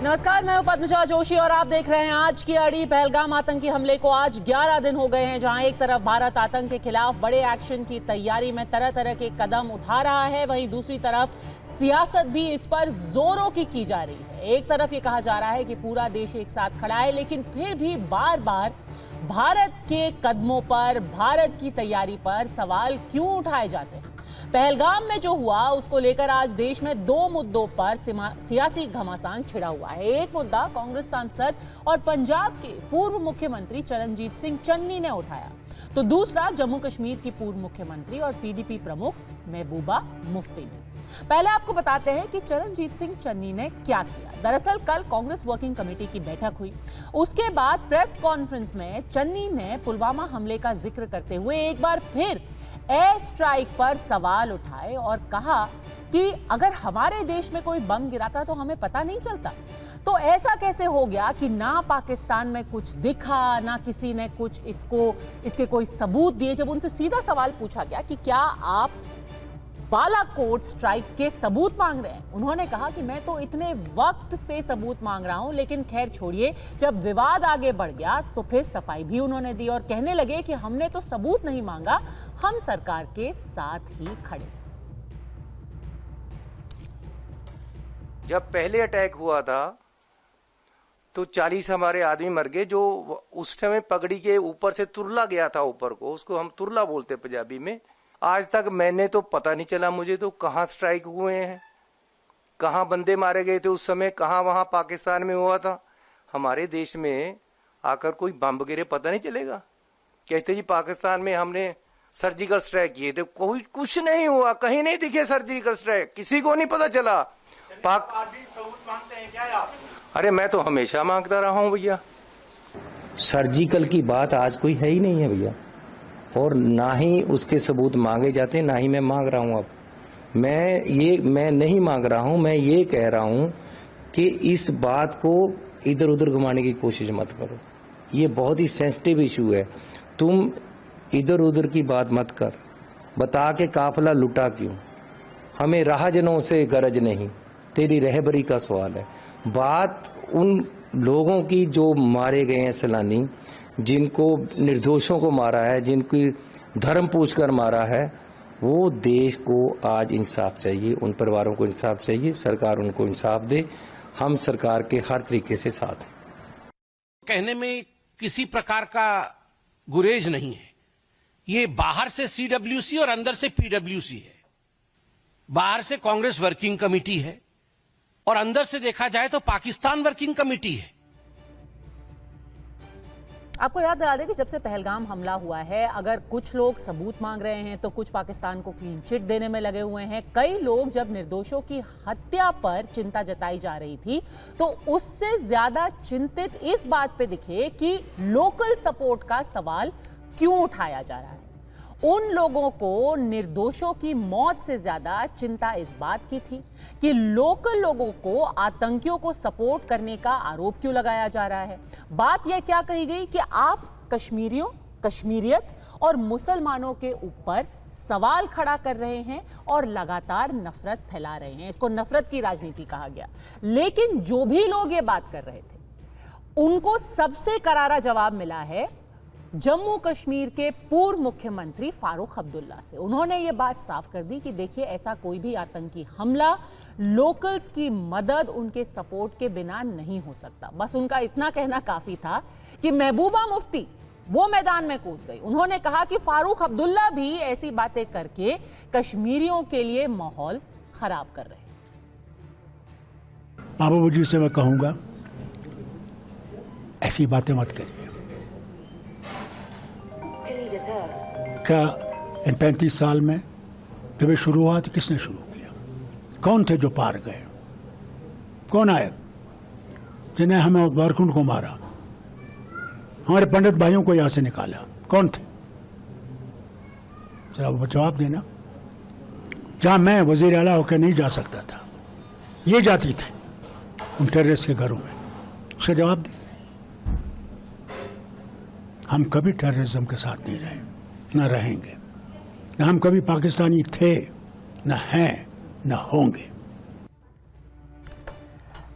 नमस्कार, मैं हूं पद्मजा जोशी और आप देख रहे हैं आज की अड़ी। पहलगाम आतंकी हमले को आज 11 दिन हो गए हैं, जहां एक तरफ भारत आतंक के खिलाफ बड़े एक्शन की तैयारी में तरह तरह के कदम उठा रहा है, वहीं दूसरी तरफ सियासत भी इस पर जोरों की जा रही है। एक तरफ ये कहा जा रहा है कि पूरा देश एक साथ खड़ा है, लेकिन फिर भी बार बार भारत के कदमों पर, भारत की तैयारी पर सवाल क्यों उठाए जाते हैं। पहलगाम में जो हुआ उसको लेकर आज देश में दो मुद्दों पर सियासी घमासान छिड़ा हुआ है। एक मुद्दा कांग्रेस सांसद और पंजाब के पूर्व मुख्यमंत्री चरणजीत सिंह चन्नी ने उठाया, तो दूसरा जम्मू कश्मीर की पूर्व मुख्यमंत्री और पीडीपी प्रमुख महबूबा मुफ्ती ने। पहले आपको बताते हैं कि चरणजीत सिंह चन्नी ने क्या किया। दरअसल कल कांग्रेस वर्किंग कमेटी की बैठक हुई, उसके बाद प्रेस कॉन्फ्रेंस में चन्नी ने पुलवामा हमले का जिक्र करते हुए एक बार फिर एयर स्ट्राइक पर सवाल उठाए और कहा कि अगर हमारे देश में कोई बम गिराता तो हमें पता नहीं चलता, तो ऐसा कैसे हो गया कि ना पाकिस्तान में कुछ दिखा, ना किसी ने कुछ इसके कोई सबूत दिए। जब उनसे सीधा सवाल पूछा गया कि क्या आप बालाकोट स्ट्राइक के सबूत मांग रहे हैं, उन्होंने कहा कि मैं तो इतने वक्त से सबूत मांग रहा हूं, लेकिन खैर छोड़िए, जब विवाद आगे बढ़ गया तो फिर सफाई भी उन्होंने दी और कहने लगे कि हमने तो सबूत नहीं मांगा, हम सरकार के साथ ही खड़े। जब पहले अटैक हुआ था तो 40 हमारे आदमी मर गए, जो उस समय पगड़ी के ऊपर से तुरला गया था ऊपर को, उसको हम तुरला बोलते पंजाबी में। आज तक मैंने तो पता नहीं चला मुझे तो कहाँ स्ट्राइक हुए हैं, कहाँ बंदे मारे गए थे उस समय, कहाँ वहां पाकिस्तान में हुआ था। हमारे देश में आकर कोई बम गिरे पता नहीं चलेगा। कहते जी पाकिस्तान में हमने सर्जिकल स्ट्राइक किए थे, कोई कुछ नहीं हुआ, कहीं नहीं दिखे सर्जिकल स्ट्राइक, किसी को नहीं पता चला। सबूत मांगते हैं क्या आप? अरे मैं तो हमेशा मांगता रहा हूँ भैया। सर्जिकल की बात आज कोई है ही नहीं है भैया, और ना ही उसके सबूत मांगे जाते, ना ही मैं मांग रहा हूं। अब मैं नहीं मांग रहा हूं, मैं ये कह रहा हूं कि इस बात को इधर उधर घुमाने की कोशिश मत करो। ये बहुत ही सेंसिटिव इशू है, तुम इधर उधर की बात मत कर। बता के काफिला लुटा क्यों, हमें राहजनों से गरज नहीं, तेरी रहबरी का सवाल है। बात उन लोगों की जो मारे गए हैं सैलानी, जिनको निर्दोषों को मारा है, जिनकी धर्म पूछकर मारा है, वो देश को आज इंसाफ चाहिए, उन परिवारों को इंसाफ चाहिए, सरकार उनको इंसाफ दे। हम सरकार के हर तरीके से साथ हैं। कहने में किसी प्रकार का गुरेज नहीं है। ये बाहर से सीडब्ल्यूसी और अंदर से पीडब्ल्यूसी है। बाहर से कांग्रेस वर्किंग कमेटी है और अंदर से देखा जाए तो पाकिस्तान वर्किंग कमेटी है। आपको याद दिला दें कि जब से पहलगाम हमला हुआ है, अगर कुछ लोग सबूत मांग रहे हैं तो कुछ पाकिस्तान को क्लीन चिट देने में लगे हुए हैं। कई लोग जब निर्दोषों की हत्या पर चिंता जताई जा रही थी तो उससे ज्यादा चिंतित इस बात पे दिखे कि लोकल सपोर्ट का सवाल क्यों उठाया जा रहा है। उन लोगों को निर्दोषों की मौत से ज्यादा चिंता इस बात की थी कि लोकल लोगों को आतंकियों को सपोर्ट करने का आरोप क्यों लगाया जा रहा है। बात यह क्या कही गई कि आप कश्मीरियों, कश्मीरियत और मुसलमानों के ऊपर सवाल खड़ा कर रहे हैं और लगातार नफरत फैला रहे हैं। इसको नफरत की राजनीति कहा गया। लेकिन जो भी लोग ये बात कर रहे थे, उनको सबसे करारा जवाब मिला है जम्मू कश्मीर के पूर्व मुख्यमंत्री फारूक अब्दुल्ला से। उन्होंने ये बात साफ कर दी कि देखिए, ऐसा कोई भी आतंकी हमला लोकल्स की मदद, उनके सपोर्ट के बिना नहीं हो सकता। बस उनका इतना कहना काफी था कि महबूबा मुफ्ती वो मैदान में कूद गई। उन्होंने कहा कि फारूक अब्दुल्ला भी ऐसी बातें करके कश्मीरियों के लिए माहौल खराब कर रहे हैं। महबूबा जी से मैं कहूंगा, ऐसी बातें मत करिए। क्या इन 35 साल में जब ये शुरू हुआ तो किसने शुरू किया? कौन थे जो पार गए? कौन आए जिन्हें हमें वारकुंड को मारा, हमारे पंडित भाइयों को यहां से निकाला? कौन थे? जरा वो जवाब देना। जहां मैं वजीर आला होकर नहीं जा सकता था, ये जाती थे उन टेररिस्ट के घरों में, उसका जवाब दे। हम कभी टेररिज्म के साथ नहीं रहे, न रहेंगे। न हम कभी पाकिस्तानी थे, न हैं, न होंगे।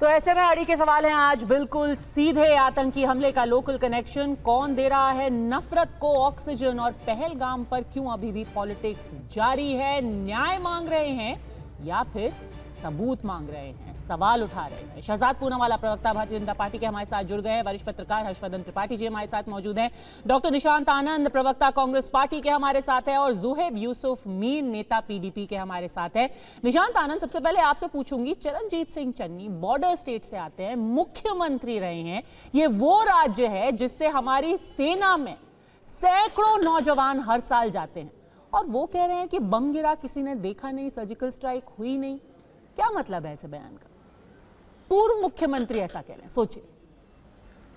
तो ऐसे में अड़ी के सवाल हैं आज बिल्कुल सीधे। आतंकी हमले का लोकल कनेक्शन कौन दे रहा है नफरत को ऑक्सीजन, और पहलगाम पर क्यों अभी भी पॉलिटिक्स जारी है? न्याय मांग रहे हैं या फिर सबूत मांग रहे हैं, सवाल उठा रहे हैं। शहजाद पूनावाला प्रवक्ता भारतीय जनता पार्टी के हमारे साथ जुड़ गए हैं। वरिष्ठ पत्रकार हर्षवर्धन त्रिपाठी जी हमारे साथ मौजूद हैं। डॉक्टर निशांत आनंद प्रवक्ता कांग्रेस पार्टी के हमारे साथ है, और जुहेब यूसुफ मीर नेता पीडीपी के हमारे साथ है। निशांत आनंद, सबसे पहले आपसे पूछूंगी, चरणजीत सिंह चन्नी बॉर्डर स्टेट से आते हैं, मुख्यमंत्री रहे हैं। ये वो राज्य है जिससे हमारी सेना में सैकड़ों नौजवान हर साल जाते हैं, और वो कह रहे हैं कि बम गिरा, किसी ने देखा नहीं, सर्जिकल स्ट्राइक हुई नहीं। क्या मतलब है ऐसे बयान का? पूर्व मुख्यमंत्री ऐसा कह रहे हैं, सोचिए।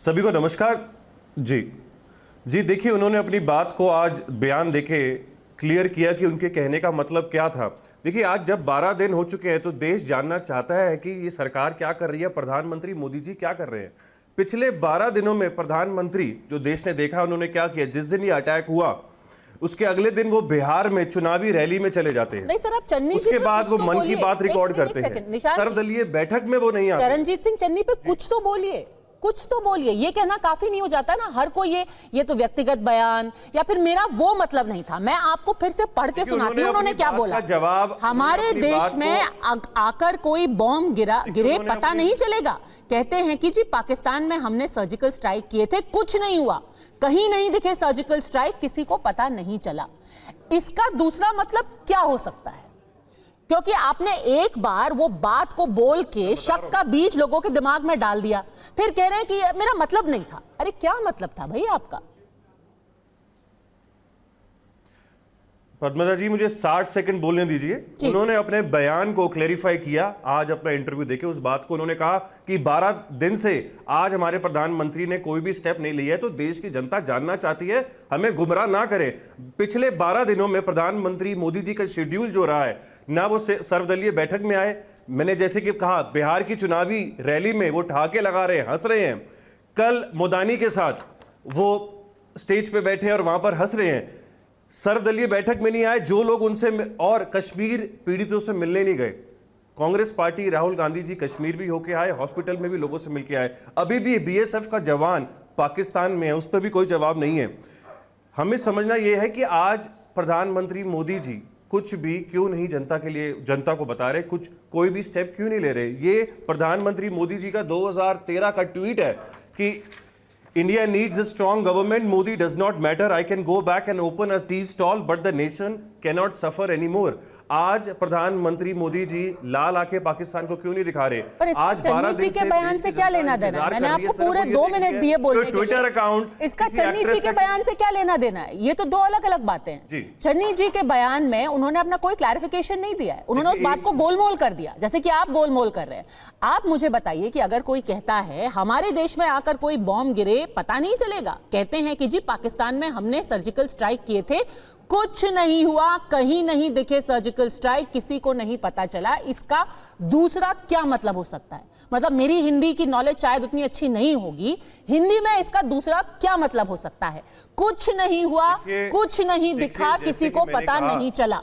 सभी को नमस्कार जी देखिए, उन्होंने अपनी बात को आज बयान देके क्लियर किया कि उनके कहने का मतलब क्या था। देखिए, आज जब 12 दिन हो चुके हैं तो देश जानना चाहता है कि ये सरकार क्या कर रही है, प्रधानमंत्री मोदी जी क्या कर रहे हैं। पिछले 12 दिनों में प्रधानमंत्री जो देश ने देखा, उन्होंने क्या किया। जिस दिन ये अटैक हुआ उसके अगले दिन वो बिहार में चुनावी रैली में चले जाते हैं। नहीं सर, आप चन्नी जी उसके पे बाद कुछ वो तो मन की बोलिए। बात रिकॉर्ड करते हैं। सर्वदलीय बैठक में वो नहीं आते। चरणजीत सिंह चन्नी पे कुछ तो बोलिए, कुछ तो बोलिए। ये कहना काफी नहीं हो जाता ना हर कोई ये तो व्यक्तिगत बयान, या फिर मेरा वो मतलब नहीं था। मैं आपको फिर से पढ़ के सुनाती हूँ उन्होंने क्या बोला। जवाब, हमारे देश में आकर कोई बॉम्ब गिरे पता नहीं चलेगा। कहते हैं कि जी पाकिस्तान में हमने सर्जिकल स्ट्राइक किए थे, कुछ नहीं हुआ, कहीं नहीं दिखे सर्जिकल स्ट्राइक, किसी को पता नहीं चला। इसका दूसरा मतलब क्या हो सकता है? क्योंकि आपने एक बार वो बात को बोल के शक का बीज लोगों के दिमाग में डाल दिया, फिर कह रहे हैं कि मेरा मतलब नहीं था। अरे क्या मतलब था भाई आपका? पद्मजा जी, मुझे 60 सेकंड बोलने दीजिए। उन्होंने अपने बयान को क्लेरिफाई किया आज अपना इंटरव्यू देके। उस बात को उन्होंने कहा कि 12 दिन से आज हमारे प्रधानमंत्री ने कोई भी स्टेप नहीं लिया है, तो देश की जनता जानना चाहती है, हमें गुमराह ना करें। पिछले 12 दिनों में प्रधानमंत्री मोदी जी का शेड्यूल जो रहा है, ना वो सर्वदलीय बैठक में आए, मैंने जैसे कि कहा बिहार की चुनावी रैली में वो ठहाके लगा रहे हैं, हंस रहे हैं। कल मोदानी के साथ वो स्टेज पे बैठे और वहां पर हंस रहे हैं। सर्वदलीय बैठक में नहीं आए जो लोग उनसे, और कश्मीर पीड़ितों से मिलने नहीं गए। कांग्रेस पार्टी, राहुल गांधी जी कश्मीर भी होके आए, हॉस्पिटल में भी लोगों से मिलके आए। अभी भी बीएसएफ का जवान पाकिस्तान में है, उस पर भी कोई जवाब नहीं है। हमें समझना यह है कि आज प्रधानमंत्री मोदी जी कुछ भी क्यों नहीं जनता के लिए, जनता को बता रहे, कुछ कोई भी स्टेप क्यों नहीं ले रहे। ये प्रधानमंत्री मोदी जी का 2013 का ट्वीट है कि India needs a strong government. Modi does not matter. I can go back and open a tea stall, but the nation cannot suffer anymore. आज प्रधानमंत्री मोदी जी लाल आके पाकिस्तान को क्यों नहीं दिखा रहे? पर आज 12 दिन के बयान से क्या लेना देना है? मैंने आपको पूरे 2 मिनट दिए बोलने के लिए। ट्विटर अकाउंट, इसका चन्नी जी के बयान से क्या लेना देना है? ये तो दो अलग अलग बातें हैं। चन्नी जी के बयान में उन्होंने अपना कोई क्लैरिफिकेशन नहीं दिया है, उन्होंने उस बात को गोलमोल कर दिया, जैसे कि आप गोलमोल कर रहे हैं। आप मुझे बताइए कि अगर कोई कहता है हमारे देश में आकर कोई बॉम्ब गिरे पता नहीं चलेगा, कहते हैं कि जी पाकिस्तान में हमने सर्जिकल स्ट्राइक किए थे, कुछ नहीं हुआ, कहीं नहीं दिखे सर्जिकल स्ट्राइक, किसी को नहीं पता चला, इसका दूसरा क्या मतलब हो सकता है? मतलब मेरी हिंदी की नॉलेज शायद उतनी अच्छी नहीं होगी, हिंदी में इसका दूसरा क्या मतलब हो सकता है? कुछ नहीं हुआ, कुछ नहीं दिखा, किसी को पता नहीं चला।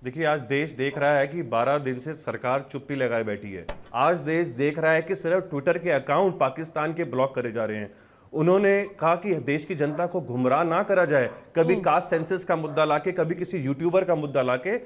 देखिए आज देश देख रहा है कि 12 दिन से सरकार चुप्पी लगाए बैठी है। आज देश देख रहा है कि सिर्फ ट्विटर के अकाउंट पाकिस्तान के ब्लॉक करे जा रहे हैं। उन्होंने कहा कि देश की जनता को गुमराह ना करा जाए, कभी कास्ट सेंसस का मुद्दा लाके, कभी किसी यूट्यूबर का मुद्दा लाके।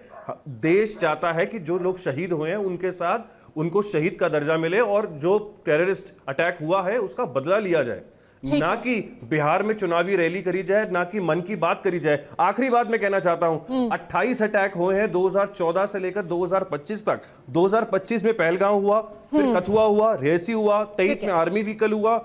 देश चाहता है कि जो लोग शहीद हुए हैं उनके साथ उनको शहीद का दर्जा मिले, और जो टेररिस्ट अटैक हुआ है उसका बदला लिया जाए, ना कि बिहार में चुनावी रैली करी जाए, ना कि मन की बात करी जाए। आखिरी बात मैं कहना चाहता हूं, 28 अटैक हुए हैं 2014 से लेकर 2025 तक। 2025 में पहलगाम हुआ, फिर कथुआ हुआ, रेसी हुआ, 23 में आर्मी व्हीकल हुआ,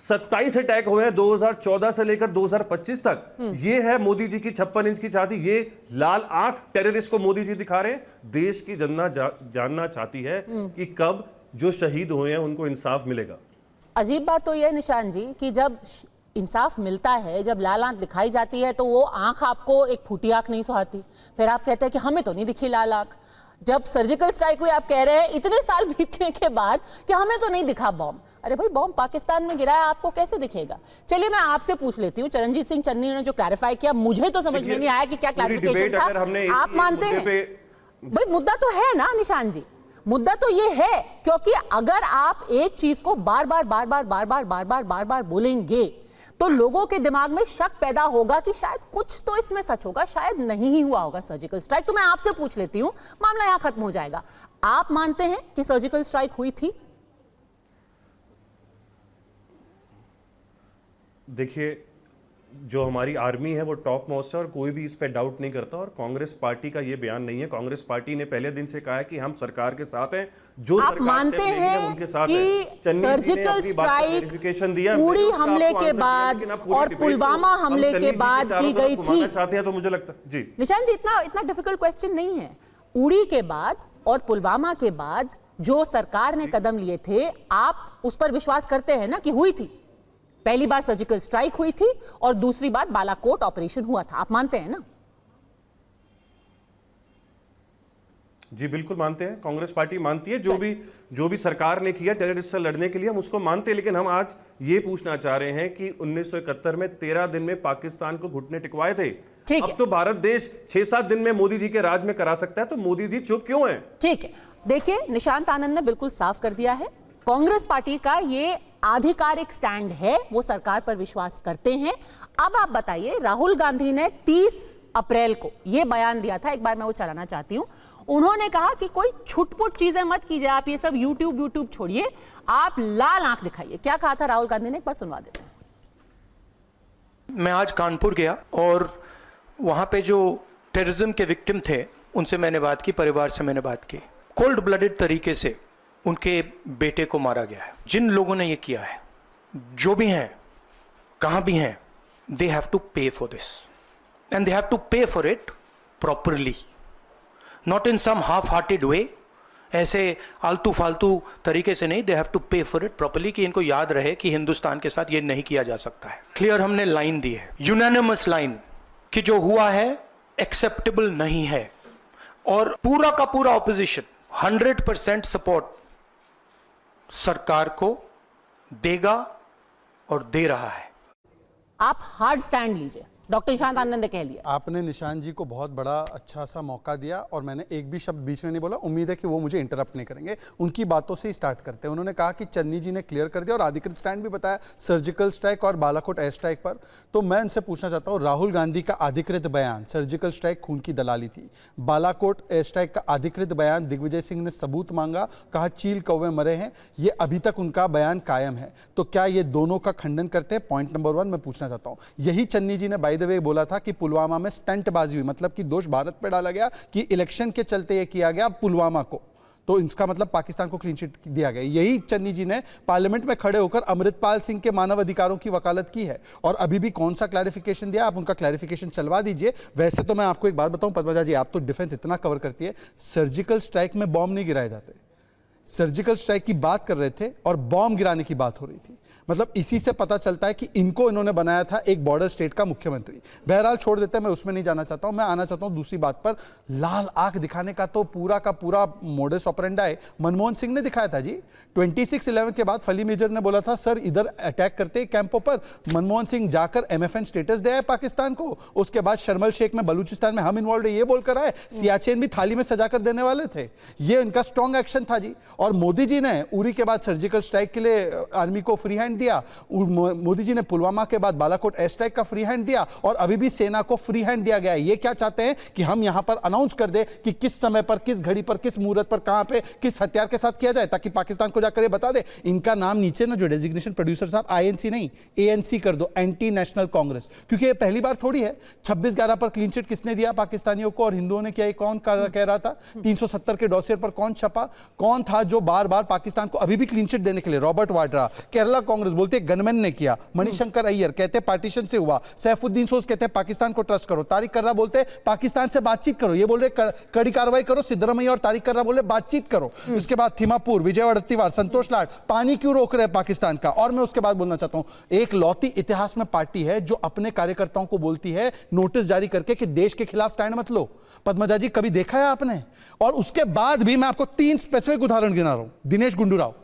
27 अटैक हुए हैं 2014 से लेकर 2025 तक। ये है मोदी जी की 56 इंच की छाती, ये लाल आंख टेररिस्ट को मोदी जी दिखा रहे हैं। देश की जनता जानना चाहती है कि कब जो शहीद हुए हैं उनको इंसाफ मिलेगा। अजीब बात तो यह है निशान जी कि जब इंसाफ मिलता है, जब लाल आंख दिखाई जाती है, तो वो आंख आपको एक फूटी आंख नहीं सुहाती। फिर आप कहते हैं कि हमें तो नहीं दिखी लाल आंख। जब सर्जिकल स्ट्राइक हुई, आप कह रहे हैं इतने साल बीतने के बाद कि हमें तो नहीं दिखा बॉम्ब। अरे भाई, बॉम्ब पाकिस्तान में गिरा है, आपको कैसे दिखेगा? चलिए मैं आपसे पूछ लेती हूँ, चरणजीत सिंह चन्नी ने जो क्लैरिफाई किया, मुझे तो समझ में नहीं आया कि क्या क्लैरिफिकेशन था। आप मानते हैं भाई मुद्दा तो है ना निशान जी, मुद्दा तो ये है, क्योंकि अगर आप एक चीज को बार बार बोलेंगे तो लोगों के दिमाग में शक पैदा होगा कि शायद कुछ तो इसमें सच होगा, शायद नहीं ही हुआ होगा सर्जिकल स्ट्राइक। तो मैं आपसे पूछ लेती हूं, मामला यहां खत्म हो जाएगा। आप मानते हैं कि सर्जिकल स्ट्राइक हुई थी? देखिए, जो हमारी आर्मी है वो टॉप मोस्ट है और कोई भी इस पे डाउट नहीं करता, और कांग्रेस पार्टी का ये बयान नहीं है। कांग्रेस पार्टी ने पहले दिन से कहा है कि हम सरकार के साथ हैं, जो आप सरकार मानते स्टेप लेगी हैं हम उनके साथ कि हैं। चन्नी जी ने सर्जिकल अपनी बात का स्ट्राइक क्लैरिफिकेशन दिया, उड़ी मैंने उसका हमले आपको के आंसर दिया, बाद लेकिन आप पूरी और डिबेट पुलवामा को हम हमले चन्नी के जी बाद चारों की तरफ गई घुमाना थी। चाहते हैं तो मुझे लगता है जी निशान जी, इतना डिफिकल्ट क्वेश्चन नहीं है। उड़ी के बाद और पुलवामा के बाद जो सरकार ने कदम लिए थे, आप उस पर विश्वास करते हैं ना कि हुई थी? पहली बार सर्जिकल स्ट्राइक हुई थी और दूसरी बार बालाकोट ऑपरेशन हुआ था, आप मानते हैं ना? जी बिल्कुल मानते हैं, कांग्रेस पार्टी मानती है। जो भी सरकार ने किया टेररिस्ट से लड़ने के लिए हम उसको मानते हैं, लेकिन हम आज ये पूछना चाह रहे हैं कि 1971 में 13 दिन में पाकिस्तान को घुटने टिकवाए थे। अब तो भारत देश 6-7 दिन में मोदी जी के राज में करा सकता है, तो मोदी जी चुप क्यों हैं? ठीक है, देखिए निशांत आनंद ने बिल्कुल साफ कर दिया है, कांग्रेस पार्टी का ये आधिकारिक स्टैंड है, वो सरकार पर विश्वास करते हैं। अब आप बताइए, राहुल गांधी ने 30 अप्रैल को ये बयान दिया था, एक बार मैं वो चलाना चाहती हूं। उन्होंने कहा कि कोई छुटपुट चीजें मत कीजिए, आप ये सब यूट्यूब छोड़िए, आप लाल आंख दिखाइए। क्या कहा था राहुल गांधी ने, एक बार सुनवा देते हैं। मैं आज कानपुर गया और वहां पे जो टेररिज्म के विक्टिम थे उनसे मैंने बात की, परिवार से मैंने बात की। कोल्ड ब्लडेड तरीके से उनके बेटे को मारा गया है। जिन लोगों ने ये किया है, जो भी हैं, कहां भी हैं, they have to pay for this and they have to pay for it properly, not in some half hearted way, ऐसे आलतू फालतू तरीके से नहीं। They have to pay for it properly, कि इनको याद रहे कि हिंदुस्तान के साथ ये नहीं किया जा सकता है। क्लियर हमने लाइन दी है, यूनानिमस लाइन, कि जो हुआ है एक्सेप्टेबल नहीं है, और पूरा का पूरा ऑपोजिशन 100% सपोर्ट सरकार को देगा और दे रहा है। आप हार्ड स्टैंड लीजिए, डॉक्टर निशांत आनंद ने कह लिया। आपने निशान जी को बहुत बड़ा अच्छा सा मौका दिया और मैंने एक भी शब्द बीच में नहीं बोला। उम्मीद है कि वो मुझे इंटरप्ट नहीं करेंगे। उनकी बातों से ही स्टार्ट करते हैं। उन्होंने कहा कि चन्नी जी ने क्लियर कर दिया और अधिकृत स्टैंड भी बताया सर्जिकल स्ट्राइक और बालाकोट एयर स्ट्राइक पर। तो मैं उनसे पूछना चाहता हूँ, राहुल गांधी का अधिकृत बयान सर्जिकल स्ट्राइक खून की दलाली थी, बालाकोट एयर स्ट्राइक का अधिकृत बयान दिग्विजय सिंह ने सबूत मांगा, कहा चील कौवे मरे हैं, ये अभी तक उनका बयान कायम है। तो क्या ये दोनों का खंडन करते हैं? पॉइंट नंबर 1 मैं पूछना चाहता हूँ। यही चन्नी जी ने बाय द वे बोला था कि पुलवामा में स्टंटबाजी हुई, मतलब कि दोष भारत पर डाला गया कि इलेक्शन के चलते ये किया गया पुलवामा को, तो इसका मतलब पाकिस्तान को क्लीन चिट दिया गया। यही चन्नी जी ने पार्लियामेंट में खड़े होकर अमृतपाल सिंह के मानव अधिकारों की वकालत की है, और अभी भी कौन सा क्लैरिफिकेशन दिया, आप उनका क्लैरिफिकेशन चलवा दीजिए। वैसे तो मैं आपको एक बात बताऊं पद्मजा जी, आप तो डिफेंस इतना कवर करती है, सर्जिकल स्ट्राइक में बॉम्ब नहीं गिराए जाते। सर्जिकल स्ट्राइक की बात कर रहे थे और बॉम्ब गिराने की बात हो रही थी। मतलब इसी से पता चलता है कि इनको इन्होंने बनाया था एक बॉर्डर स्टेट का मुख्यमंत्री। बहरहाल छोड़ देते हैं, मैं उसमें नहीं जाना चाहता हूं। मैं आना चाहता हूं दूसरी बात पर। लाल आंख दिखाने का तो पूरा का पूरा मोडस ऑपरेंडाई मनमोहन सिंह ने दिखाया था जी। 26/11 के बाद फली मेजर ने बोला था सर इधर अटैक करते कैंपों पर, मनमोहन सिंह जाकर MFN स्टेटस दे आए पाकिस्तान को। उसके बाद शर्मल शेख में बलूचिस्तान में हम इन्वॉल्व है ये बोलकर आए, सियाचिन भी थाली में सजाकर देने वाले थे। ये इनका स्ट्रॉन्ग एक्शन था जी। और मोदी जी ने उरी के बाद सर्जिकल स्ट्राइक के लिए आर्मी को फ्री हैंड दिया, मोदी जी ने पुलवामा के बाद बालाकोट एयर स्ट्राइक का फ्री हैंड दिया, और अभी भी सेना को फ्री हैंड दिया गया है। ये क्या चाहते हैं कि हम यहां पर अनाउंस कर दे कि किस समय पर, किस घड़ी पर, किस मुहूर्त पर, कहां पे, किस हथियार के साथ किया जाए, ताकि पाकिस्तान को जाकर ये बता दे। इनका नाम नीचे ना जो डेजिग्नेशन प्रोड्यूसर साहब INC नहीं ANC कर दो, एंटी नेशनल कांग्रेस, क्योंकि ये पहली बार थोड़ी है। 26/11 पर क्लीन चिट किसने दिया पाकिस्तानियों को और हिंदुओं ने किया, ये कौन कह रहा था? 370 के डॉसियर पर कौन छपा? कौन था जो बार बार पाकिस्तान को अभी भी क्लीन चिट देने के लिए? रॉबर्ट वाड्रा। केरला कांग्रेस बोलते गनमैन ने किया, मणिशंकर अय्यर कहते पार्टीशन से हुआ, सैफुद्दीन सोज कहते पाकिस्तान को ट्रस्ट करो, तारिक कर्रा बोलते पाकिस्तान से बातचीत करो, ये बोल रहे कड़ी कार्रवाई करो, सिद्धरामैया और तारिक कर्रा बोल रहे बातचीत करो। उसके बाद थिमापुर, विजय वड़त्तीवार, संतोष लाड पानी क्यों रोक रहे पाकिस्तान का? और मैं उसके बाद बोलना चाहता हूं, एक लौती इतिहास में पार्टी है जो अपने कार्यकर्ताओं को बोलती है नोटिस जारी करके कि देश के खिलाफ स्टैंड मत लो। पद्मजा जी कभी देखा है आपने? और उसके बाद भी मैं आपको 3 स्पेसिफिक उदाहरण गिना रहा हूं। दिनेश गुंडूराव,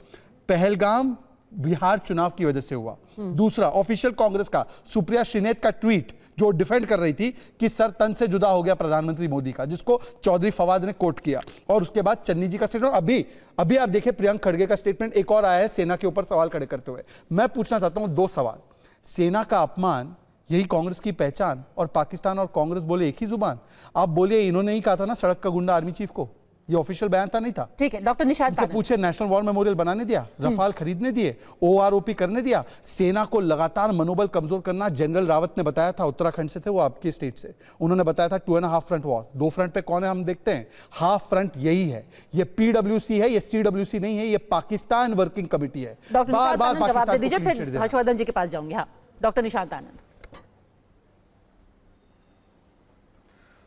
पहलगाम बिहार चुनाव की वजह से हुआ। दूसरा ऑफिशियल कांग्रेस का सुप्रिया श्रीनेत का ट्वीट जो डिफेंड कर रही थी कि सर तन से जुदा हो गया प्रधानमंत्री मोदी का, जिसको चौधरी फवाद ने कोट किया। और उसके बाद चन्नी जी का स्टेटमेंट, अभी आप देखिए प्रियंक खड़गे का स्टेटमेंट एक और आया है सेना के ऊपर सवाल खड़े करते हुए। मैं पूछना चाहता हूं 2 सवाल। सेना का अपमान यही कांग्रेस की पहचान, और पाकिस्तान और कांग्रेस बोले एक ही जुबान। आप बोलिए इन्होंने ही कहा था ना सड़क का गुंडा आर्मी चीफ को, ये ऑफिशियल बयान था नहीं था? ठीक है डॉक्टर निशांत से पूछे नेशनल वॉर मेमोरियल बनाने दिया, रफाल खरीदने दिए, ओआरओपी करने दिया, सेना को लगातार मनोबल कमजोर करना। जनरल रावत ने बताया था, उत्तराखंड से थे वो, आपके स्टेट से, उन्होंने बताया था 2.5 फ्रंट वॉर। 2 फ्रंट पे कौन है हम देखते हैं, हाफ फ्रंट यही है। ये पीडब्ल्यूसी है, ये सीडब्ल्यूसी नहीं है, ये पाकिस्तान वर्किंग कमेटी है। डॉक्टर निशांत आनंद जवाब दे दीजिए, पाकिस्तान फिर हर्षवर्धन जी के पास जाऊंगी। हाँ डॉक्टर निशांत आनंद।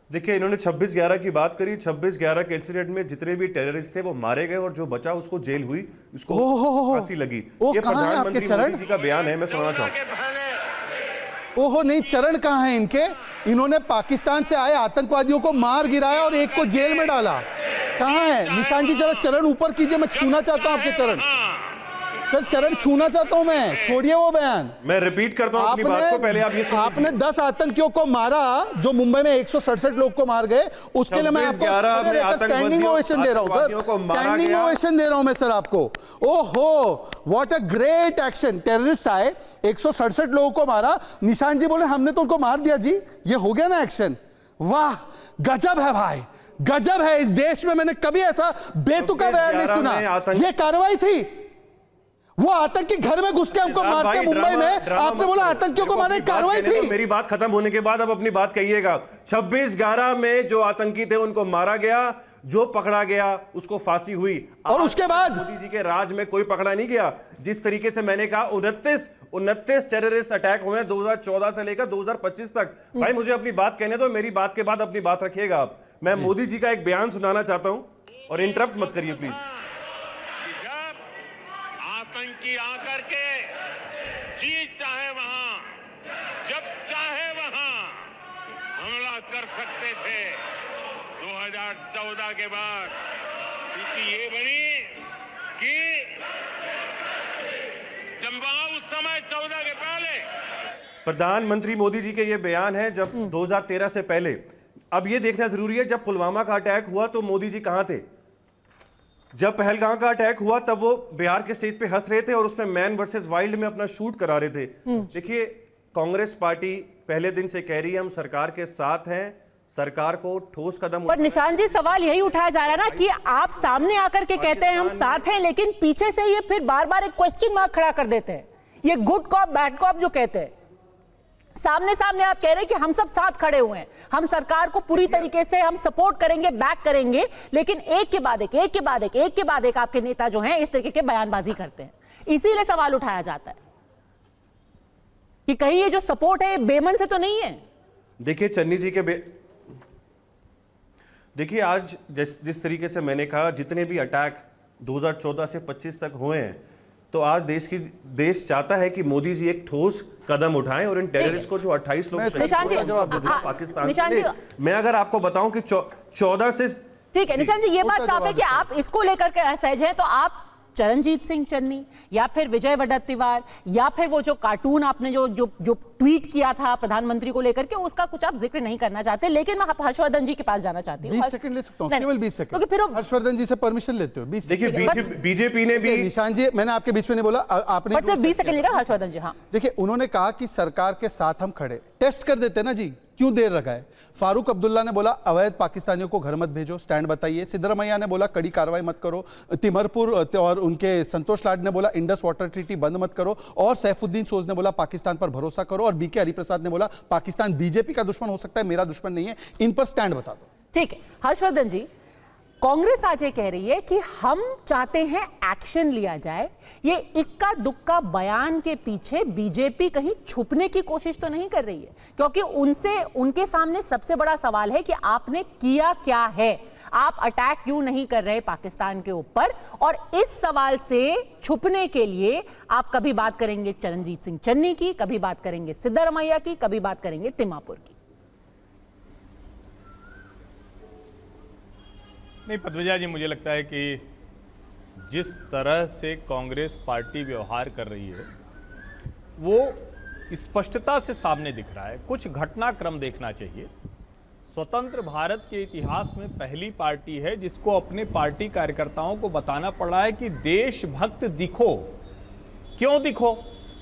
देखिए, इन्होंने 26/11 की बात करी। 26/11 के इंसिडेंट में जितने भी टेररिस्ट थे वो मारे गए, और जो बचा उसको जेल हुई, उसको फांसी लगी। ये प्रधानमंत्री मोदी जी का बयान है, मैं सुनाना चाहूँ। ओहो नहीं, चरण कहाँ है इनके? इन्होंने पाकिस्तान से आए आतंकवादियों को मार गिराया और एक को जेल में डाला। कहाँ है निशांत जी? जरा चरण ऊपर कीजिए, मैं छूना चाहता हूँ आपके चरण। सर चरण छूना चाहता हूं मैं, छोड़िए वो बयान। मैं रिपीट करता हूं अपनी बात को, पहले आप ये आपने 10 आतंकियों को मारा जो मुंबई में 167 लोग को मार गए, उसके लिए मैं आपको स्टैंडिंग ओवेशन दे रहा हूं सर, स्टैंडिंग ओवेशन दे रहा हूं मैं सर आपको। ओहो what a great action. Terrorist आए, 167 लोगों को मारा, निशांत जी बोले हमने तो उनको मार दिया जी, ये हो गया ना एक्शन। वाह गजब है भाई, गजब है। इस देश में मैंने कभी ऐसा बेतुका बयान नहीं सुना। ये कार्रवाई थी, वो आतंकी घर में घुस के हमको मारते मुंबई में, आपने बोला आतंकियों को मारने की कार्रवाई थी। मेरी बात खत्म होने के बाद अब अपनी बात कहिएगा। 26/11 में जो आतंकी थे उनको मारा गया, जो पकड़ा गया उसको फांसी हुई, और उसके बाद मोदी जी के राज में कोई पकड़ा नहीं गया। जिस तरीके से मैंने कहा 29 टेररिस्ट अटैक हुए 2014 से लेकर 2025 तक। भाई मुझे अपनी बात कहने दो, मेरी बात के बाद अपनी बात रखिएगा आप। मैं मोदी जी का एक बयान सुनाना चाहता हूं और इंटरप्ट मत करिए प्लीज। आतंकी आकर के जी चाहे वहां, जब चाहे वहां हमला कर सकते थे। 2014 के बाद स्थिति ये बनी कि जब वहां उस समय 14 के पहले, प्रधानमंत्री मोदी जी के ये बयान है जब 2013 से पहले। अब ये देखना जरूरी है, जब पुलवामा का अटैक हुआ तो मोदी जी कहां थे? जब पहलगाम का अटैक हुआ तब वो बिहार के स्टेज पे हंस रहे थे और उसमें मैन वर्सेस वाइल्ड में अपना शूट करा रहे थे। देखिए कांग्रेस पार्टी पहले दिन से कह रही है हम सरकार के साथ हैं, सरकार को ठोस कदम। पर निशांत जी सवाल यही उठाया जा रहा है ना कि आप सामने आकर के कहते हैं हम साथ हैं, लेकिन पीछे से ये फिर बार बार एक क्वेश्चन मार्क खड़ा कर देते हैं। ये गुड कॉप बैड कॉप जो कहते हैं, सामने सामने आप कह रहे हैं कि हम सब साथ खड़े हुए हैं, हम सरकार को पूरी तरीके से हम सपोर्ट करेंगे, बैक करेंगे, लेकिन एक के बाद एक आपके नेता जो हैं इस तरीके के बयानबाजी करते हैं। इसीलिए सवाल उठाया जाता है कि कहीं ये जो सपोर्ट है बेमन से तो नहीं है। देखिए चन्नी जी के देखिए आज जिस तरीके से मैंने कहा जितने भी अटैक 2014 से 25 तक हुए हैं, तो आज देश चाहता है कि मोदी जी एक ठोस कदम उठाएं और इन टेररिस्ट को जो 28 लोग पाकिस्तान से, मैं अगर आपको बताऊं कि 14 से, ठीक है निशांत जी ये बात साफ है कि आप इसको लेकर के असहज हैं, तो आप चरणजीत सिंह चन्नी या फिर विजय वडेट्टीवार या फिर वो जो कार्टून आपने जो ट्वीट किया था प्रधानमंत्री को लेकर के, उसका कुछ आप जिक्र नहीं करना चाहते, लेकिन मैं हर्षवर्धन जी के पास जाना चाहती हूँ। 20 सेकंड ले सकता हूँ, केवल 20 सेकंड, क्योंकि फिर हर्षवर्धन जी से परमिशन लेते हो। 20 देखिए बीजेपी ने भी, निशांत जी मैंने आपके बीच में नहीं बोला, आपने सिर्फ 20 सेकंड लेगा हर्षवर्धन जी। हाँ देखिए उन्होंने कहा कि सरकार के साथ हम खड़े, टेस्ट कर देते ना जी, क्यों देर रखा है? फारूक अब्दुल्ला ने बोला अवैध पाकिस्तानियों को घर मत भेजो, स्टैंड बताइए। सिद्धरमैया ने बोला कड़ी कार्रवाई मत करो। तिमरपुर और उनके संतोष लाड ने बोला इंडस वाटर ट्रीटी बंद मत करो, और सैफुद्दीन सोज ने बोला पाकिस्तान पर भरोसा करो, और बीके हरिप्रसाद ने बोला पाकिस्तान बीजेपी का दुश्मन हो सकता है, मेरा दुश्मन नहीं है, इन पर स्टैंड बता दो। ठीक है हर्षवर्धन जी, कांग्रेस आज ये कह रही है कि हम चाहते हैं एक्शन लिया जाए। ये इक्का दुक्का बयान के पीछे बीजेपी कहीं छुपने की कोशिश तो नहीं कर रही है? क्योंकि उनके सामने सबसे बड़ा सवाल है कि आपने किया क्या है, आप अटैक क्यों नहीं कर रहे पाकिस्तान के ऊपर। और इस सवाल से छुपने के लिए आप कभी बात करेंगे चरणजीत सिंह चन्नी की, कभी बात करेंगे सिद्धरमैया की, कभी बात करेंगे तिमापुर की। नहीं पद्मजा जी, मुझे लगता है कि जिस तरह से कांग्रेस पार्टी व्यवहार कर रही है वो स्पष्टता से सामने दिख रहा है। कुछ घटनाक्रम देखना चाहिए। स्वतंत्र भारत के इतिहास में पहली पार्टी है जिसको अपने पार्टी कार्यकर्ताओं को बताना पड़ रहा है कि देशभक्त दिखो। क्यों दिखो?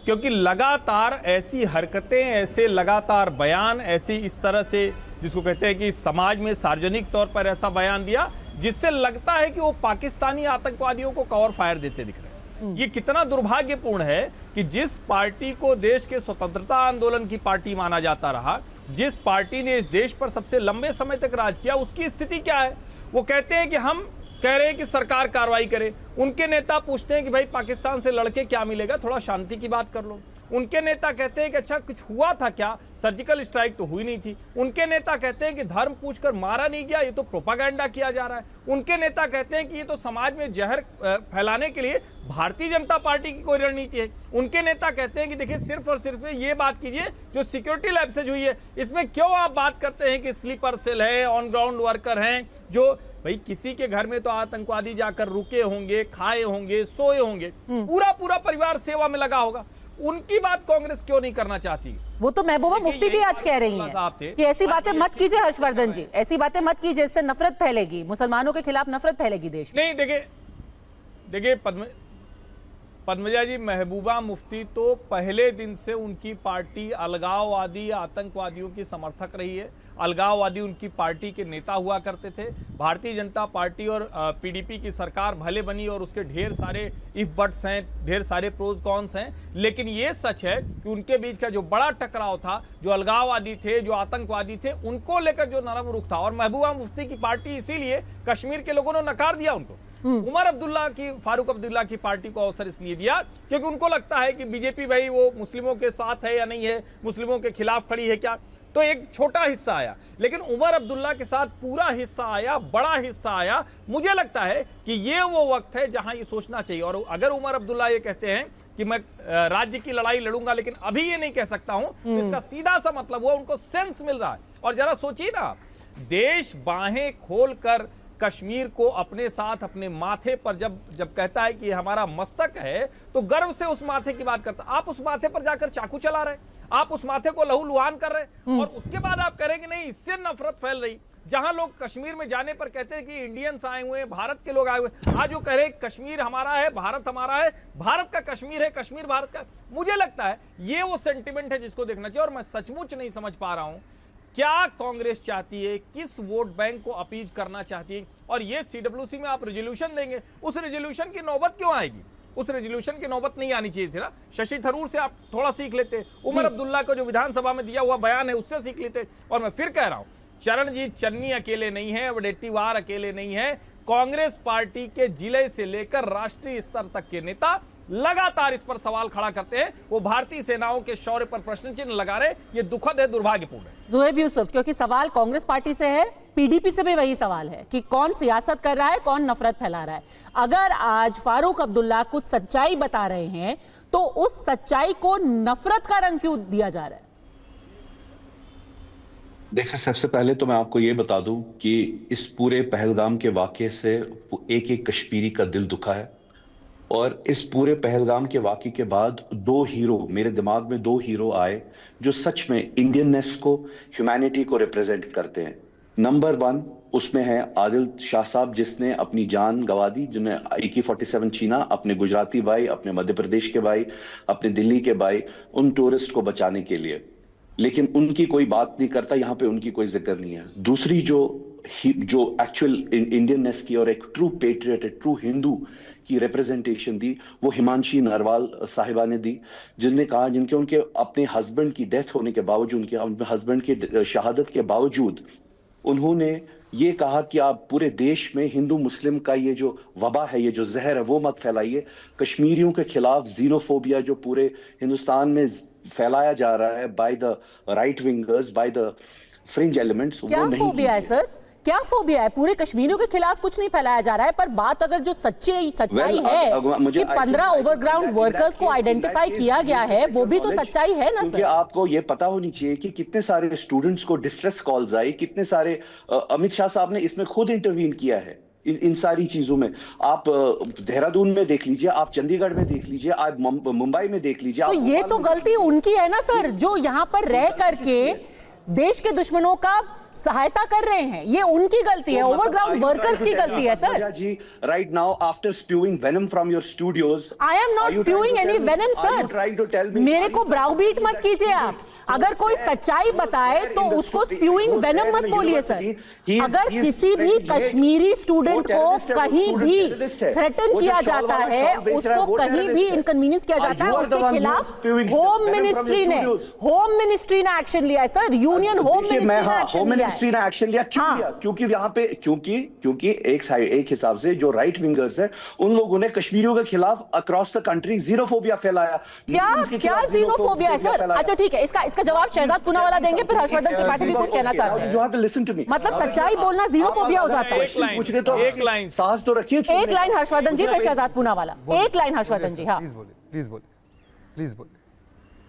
क्योंकि लगातार ऐसी हरकतें, ऐसे लगातार बयान, ऐसी इस तरह से जिसको कहते हैं कि समाज में सार्वजनिक तौर पर ऐसा बयान दिया जिससे लगता है कि वो पाकिस्तानी आतंकवादियों को कवर फायर देते दिख रहे हैं। ये कितना दुर्भाग्यपूर्ण है कि जिस पार्टी को देश के स्वतंत्रता आंदोलन की पार्टी माना जाता रहा, जिस पार्टी ने इस देश पर सबसे लंबे समय तक राज किया, उसकी स्थिति क्या है? वो कहते हैं कि हम कह रहे हैं कि सरकार कार्रवाई करे। उनके नेता पूछते हैं कि भाई पाकिस्तान से लड़के क्या मिलेगा, थोड़ा शांति की बात कर लो। उनके नेता कहते हैं कि अच्छा कुछ हुआ था क्या, सर्जिकल स्ट्राइक तो हुई नहीं थी। उनके नेता कहते हैं कि धर्म पूछकर मारा नहीं गया, ये तो प्रोपागेंडा किया जा रहा है। उनके नेता कहते हैं कि ये तो समाज में जहर फैलाने के लिए भारतीय जनता पार्टी की कोई रणनीति है। उनके नेता कहते हैं कि देखिए सिर्फ और सिर्फ ये बात कीजिए जो सिक्योरिटी लैप्सेज हुई है, इसमें क्यों आप बात करते हैं कि स्लीपर सेल है, ऑन ग्राउंड वर्कर हैं, जो भाई किसी के घर में तो आतंकवादी जाकर रुके होंगे, खाए होंगे, सोए होंगे, पूरा परिवार सेवा में लगा होगा। उनकी बात कांग्रेस क्यों नहीं करना चाहती? वो तो महबूबा मुफ्ती भी आज कह रही हैं कि ऐसी बातें मत कीजिए हर्षवर्धन जी, ऐसी बातें मत कीजिए, इससे नफरत फैलेगी, मुसलमानों के खिलाफ नफरत फैलेगी देश में। नहीं, देखिए पद्मजा जी, महबूबा मुफ्ती तो पहले दिन से उनकी पार्टी अलगाववादी आतंकवादियों की समर्थक रही है। अलगाववादी उनकी पार्टी के नेता हुआ करते थे। भारतीय जनता पार्टी और पीडीपी की सरकार भले बनी और उसके ढेर सारे इफ बट्स हैं, ढेर सारे प्रोज कॉन्स हैं, लेकिन ये सच है कि उनके बीच का जो बड़ा टकराव था, जो अलगाववादी थे, जो आतंकवादी थे, उनको लेकर जो नरम रुख था, और महबूबा मुफ्ती की पार्टी इसीलिए कश्मीर के लोगों ने नकार दिया उनको। उमर अब्दुल्ला की, फारूक अब्दुल्ला की पार्टी को अवसर इसलिए दिया क्योंकि उनको लगता है कि बीजेपी भाई वो मुस्लिमों के साथ है या नहीं है, मुस्लिमों के खिलाफ खड़ी है क्या, तो एक छोटा हिस्सा आया। लेकिन उमर अब्दुल्ला के साथ पूरा हिस्सा आया, बड़ा हिस्सा आया। मुझे लगता है कि ये वो वक्त है जहां ये सोचना चाहिए। और अगर उमर अब्दुल्ला ये कहते हैं कि मैं राज्य की लड़ाई लड़ूंगा लेकिन अभी ये नहीं कह सकता हूं, इसका सीधा सा मतलब हुआ उनको सेंस मिल रहा है। और जरा सोचिए ना, देश बाहें खोलकर कश्मीर को अपने साथ, अपने माथे पर जब कहता है कि हमारा मस्तक है, तो गर्व से उस माथे की बात करता। आप उस माथे पर जाकर चाकू चला रहे, आप उस माथे को लहूलुहान कर रहे, और उसके बाद आप कह रहे हैं कि नहीं, इससे नफरत फैल रही। जहां लोग कश्मीर में जाने पर कहते हैं कि इंडियंस आए हुए हैं, भारत के लोग आए हुए, आज वो कह रहे हैं कश्मीर हमारा है, भारत हमारा है, भारत का कश्मीर है, कश्मीर भारत का। मुझे लगता है ये वो सेंटिमेंट है जिसको देखना चाहिए। और मैं सचमुच नहीं समझ पा रहा हूं क्या कांग्रेस चाहती है, किस वोट बैंक को अपीज करना चाहती है। और ये सीडब्ल्यूसी में आप रेजोल्यूशन देंगे, उस रेजोल्यूशन की नौबत क्यों आएगी? उस रेजोल्यूशन की नौबत नहीं आनी चाहिए थी ना। शशि थरूर से आप थोड़ा सीख लेते, उमर अब्दुल्ला को जो विधानसभा में दिया हुआ बयान है उससे सीख लेते। और मैं फिर कह रहा हूं, चरणजीत चन्नी अकेले नहीं है, वडेट्टीवार अकेले नहीं है, कांग्रेस पार्टी के जिले से लेकर राष्ट्रीय स्तर तक के नेता लगातार इस पर सवाल खड़ा करते हैं। वो भारतीय सेनाओं के शौर्य पर प्रश्न चिन्ह लगा रहे। ये दुखद है, दुर्भाग्यपूर्ण है। ज़ुहैब यूसुफ, क्योंकि सवाल कांग्रेस पार्टी से है, पीडीपी से भी वही सवाल है कि कौन सियासत कर रहा है, कौन नफरत फैला रहा है। अगर आज फारूक अब्दुल्ला कुछ सच्चाई बता रहे हैं तो उस सच्चाई को नफरत का रंग क्यों दिया जा रहा है? देखिए, सबसे पहले तो मैं आपको ये बता दूं कि इस पूरे पहलगाम के वाकये से एक एक कश्मीरी का दिल दुखा है। और इस पूरे पहलगाम के वाकये के बाद दो हीरो मेरे दिमाग में, दो हीरो आए जो सच में इंडियननेस को, ह्यूमैनिटी को रिप्रेजेंट करते हैं। नंबर 1 उसमें है आदिल शाह साहब, जिसने अपनी जान गंवा दी, जिन्हें AK-47 छीना, अपने गुजराती भाई, अपने मध्य प्रदेश के भाई, अपने दिल्ली के भाई, उन टूरिस्ट को बचाने के लिए। लेकिन उनकी कोई बात नहीं करता, यहाँ पे उनकी कोई जिक्र नहीं है। दूसरी जो एक्चुअल इंडियननेस की और एक ट्रू पेट्रियट, ट्रू हिंदू की रिप्रेजेंटेशन दी, वो हिमांशी नरवाल साहिबा ने दी, जिनने कहा, जिनके उनके अपने हस्बैंड की डेथ होने के बावजूद, उनके हस्बैंड की शहादत के बावजूद उन्होंने ये कहा कि आप पूरे देश में हिंदू मुस्लिम का ये जो वबा है, ये जो जहर है, वो मत फैलाइए। कश्मीरियों के खिलाफ जीनोफोबिया जो पूरे हिंदुस्तान में फैलाया जा रहा है by the right wingers, by the fringe elements, क्या फोबिया है सर? क्या फोबिया है? पूरे कश्मीरियों के खिलाफ कुछ नहीं फैलाया जा रहा है, पर बात अगर जो सच्चाई है कि 15 ओवरग्राउंड वर्कर्स को आइडेंटिफाई किया गया है, वो भी तो सच्चाई है ना सर? आपको ये पता होनी चाहिए कि कितने सारे स्टूडेंट्स को डिस्ट्रेस कॉल्स आई, कितने सारे, अमित शाह साहब ने इसमें खुद इंटरवीन किया है। इन सारी चीजों में। आप देहरादून में देख लीजिए, आप चंडीगढ़ में देख लीजिए, आप मुंबई में देख लीजिए। तो ये तो गलती उनकी है ना सर, जो यहाँ पर रह करके देश के दुश्मनों का सहायता कर रहे हैं, ये उनकी गलती है, ओवरग्राउंड वर्कर्स की गलती है सर। जी right now after spewing venom from your studios, I am not spewing any venom sir, मेरे को ब्राउबीट मत कीजिए आप। अगर कोई सच्चाई बताए तो उसको स्प्यूइंग वेनम मत बोलिए सर। अगर किसी भी कश्मीरी स्टूडेंट को कहीं भी थ्रेटन किया जाता है, उसको कहीं भी इनकन्वीनियंस किया जाता है, उसके खिलाफ होम मिनिस्ट्री ने एक्शन लिया है सर। यूनियन होम मिनिस्ट्री ने एक्शन लिया है। क्यों लिया? क्योंकि यहाँ पे क्योंकि एक हिसाब से जो राइट विंगर्स है उन लोगों ने कश्मीरियों के खिलाफ अक्रॉस द कंट्री जीरोफोबिया फैलाया। क्या जीरोफोबिया है सर? अच्छा ठीक है, इसका जवाब शहजाद पूनावाला देंगे, फिर हर्षवर्धन त्रिपाठी भी कुछ कहना चाहते हैं। मतलब सच्चाई बोलना जीरोफोबिया हो जाता है। एक लाइन साहस तो रखिए। एक लाइन हर्षवर्धन जी, फिर शहजाद पूनावाला। एक लाइन हर्षवर्धन जी। हाँ प्लीज बोलिए।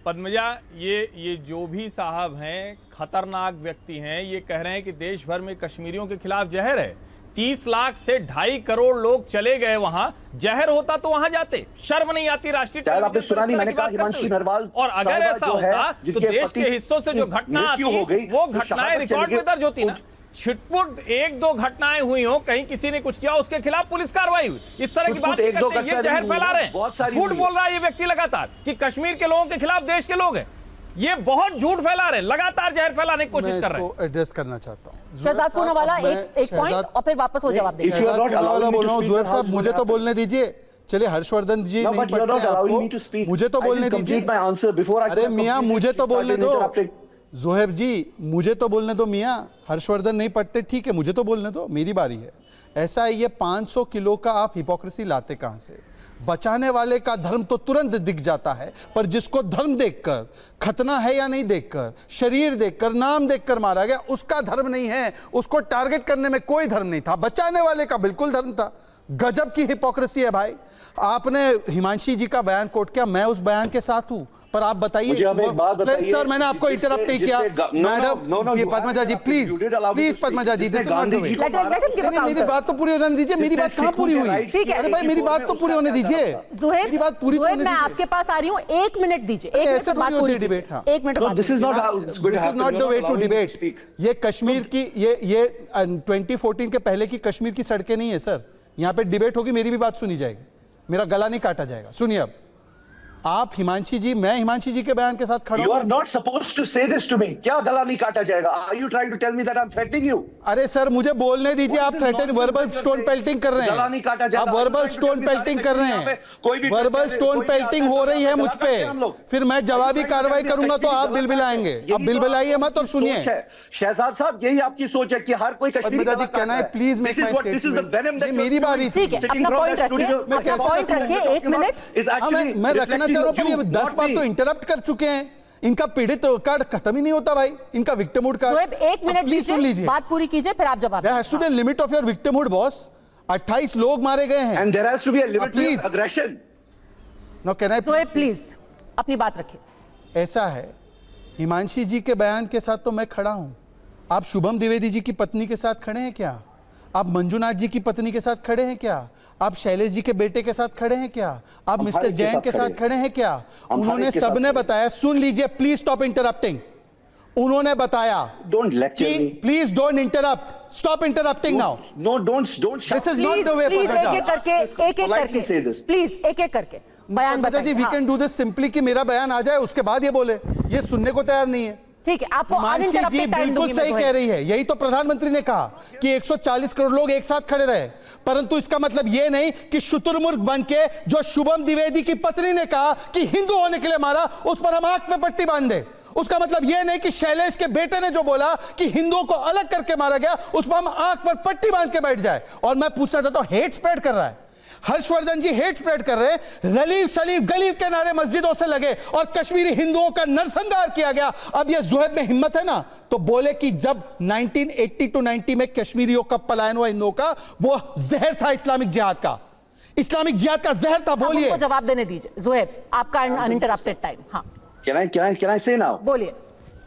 पद्मजा, ये जो भी साहब हैं खतरनाक व्यक्ति हैं, ये कह रहे हैं कि देश भर में कश्मीरियों के खिलाफ जहर है। 30 लाख से 2.5 करोड़ लोग चले गए वहां, जहर होता तो वहां जाते। शर्म नहीं आती राष्ट्रीय आपने सुना नहीं, मैंने कहा हिमांशी नरवाल। और अगर ऐसा होता तो देश के हिस्सों से जो घटना आती वो घटनाएं रिकॉर्ड में दर्ज होती ना। छिटपुट 1-2 घटनाएं हुई हो, कहीं किसी ने कुछ किया, उसके खिलाफ पुलिस कार्रवाई हुई, इस तरह की बात नहीं करते। ये जहर फैला रहे हैं, झूठ बोल रहा है ये व्यक्ति लगातार कि कश्मीर के लोगों के खिलाफ देश के लोग हैं। ये बहुत झूठ फैला रहे हैं, लगातार जहर फैलाने की कोशिश कर रहे हैं। एड्रेस करना चाहता हूं शहजाद पूनावाला, एक पॉइंट और फिर वापस हो जवाब देंगे। बोल रहा हूं जुएब साहब, मुझे तो बोलने दीजिए। चलिए हर्षवर्धन जी नहीं पढ़ते आपको, मुझे तो बोलने दीजिए। अरे मियां मुझे तो बोलने दो। जोहेब जी मुझे तो बोलने दो मियां, हर्षवर्धन नहीं पढ़ते, ठीक है, मुझे तो बोलने दो, मेरी बारी है। ऐसा है, ये 500 किलो का आप हिपोक्रेसी लाते कहां से? बचाने वाले का धर्म तो तुरंत दिख जाता है, पर जिसको धर्म देखकर, खतना है या नहीं देखकर, शरीर देखकर, नाम देखकर मारा गया, उसका धर्म नहीं है। उसको टारगेट करने में कोई धर्म नहीं था, बचाने वाले का बिल्कुल धर्म था। गजब की हिपोक्रेसी है भाई। आपने हिमांशी जी का बयान कोट किया, मैं उस बयान के साथ हूं, पर आप बताइए सर, मैंने आपको इंटरप्ट नहीं किया। मैडम ये पद्मजा जी प्लीज पद्मजा जी, मेरी बात तो पूरी होने दीजिए। मेरी बात कहाँ पूरी हुई? अरे भाई मेरी बात तो पूरी होने दीजिए। मेरी बात पूरी होने दीजिए। मैं आपके पास आ रही हूँ, 1 मिनट दीजिए। ऐसे बात पूरी डिबेट। हाँ, एक minute. This is not the way to debate. ये कश्मीर की ये 2014 के पहले की कश्मीर की सड़कें नहीं है सर। यहाँ पे डिबेट होगी, मेरी भी बात सुनी जाएगी, मेरा गला नहीं काटा जाएगा। सुनिए अब आप हिमांशी जी, मैं हिमांशी जी के बयान के साथ खड़ा हूं। You are not supposed to say this to me. क्या गला नहीं काटा जाएगा? Are you trying to tell me that I'm threatening you? अरे सर मुझे बोलने दीजिए। आप थ्रेटन वर्बल स्टोन पेल्टिंग कर रहे हैं। गला नहीं काटा जाएगा। आप वर्बल स्टोन पेल्टिंग कर रहे हैं। वर्बल स्टोन पेल्टिंग हो रही है मुझ पे, फिर मैं जवाबी कार्रवाई करूंगा तो आप बिलबिलाएंगे। अब बिलबिलाइए मत और सुनिए। शहजाद साहब, यही आपकी सोच है कि हर कोई कश्मीरी जी कहना है प्लीज मेक माय स्टेटमेंट। मेरी बारी थी। ठीक है, अपना पॉइंट रखिए। 1 मिनट मैं रखना चाह रहा हूँ। 10 बार तो इंटरप्ट कर चुके हैं। इनका पीड़ित कार्ड खत्म ही नहीं होता भाई, इनका विक्टिमहुड कार्ड। 1 मिनट प्लीज सुन लीजिए, बात पूरी कीजिए, फिर आप जवाब। There has to be a limit of your victimhood, boss. 28 लोग मारे गए हैं। And there has to be a limit to aggression. Now can I please अपनी बात रखिए। ऐसा है, हिमांशी जी के बयान के साथ तो मैं खड़ा हूं। आप शुभम द्विवेदी जी की पत्नी के साथ खड़े हैं क्या? आप मंजुनाथ जी की पत्नी के साथ खड़े हैं क्या? आप शैलेश जी के बेटे के साथ खड़े हैं क्या? आप मिस्टर जैन के साथ खड़े हैं क्या? उन्होंने सबने बताया। सुन लीजिए, प्लीज स्टॉप इंटरप्टिंग। उन्होंने बताया, don't lecture me, please don't interrupt, stop interrupting now. No don't this is not the way. एक-एक करके प्लीज एक-एक करके बयान बताइए जी। We can do this simply कि मेरा बयान आ जाए, उसके बाद ये बोले। ये सुनने को तैयार नहीं है। ठीक है, आपको हिमांशी जी बिल्कुल सही कह रही है। यही तो प्रधानमंत्री ने कहा कि 140 करोड़ लोग एक साथ खड़े रहे, परंतु इसका मतलब यह नहीं कि शुतुरमुर्ग बन के जो शुभम द्विवेदी की पत्नी ने कहा कि हिंदू होने के लिए मारा, उस पर हम आंख में पट्टी बांध दे। उसका मतलब यह नहीं कि शैलेश के बेटे ने जो बोला कि हिंदुओं को अलग करके मारा गया, उस पर हम आंख पर पट्टी बांध के बैठ जाए। और मैं पूछना चाहता हूं, हेट स्प्रेड कर रहा है हर्षवर्धन जी, हेट स्प्रेड कर रहे हैं। रलीफ सलीफ गलीफ के नारे मस्जिदों से लगे और कश्मीरी हिंदुओं का नरसंहार किया गया। अब ये जुहैब में हिम्मत है ना, तो बोले कि जब 1980 to 90 में कश्मीरियों का पलायन हुआ हिंदुओं का, वो जहर था इस्लामिक जिहाद का। इस्लामिक जिहाद का जहर था। बोलिए, जवाब देने दीजिए जुहैब, आपका अनइंटरप्टेड टाइम। हाँ, Can I say now? बोलिए।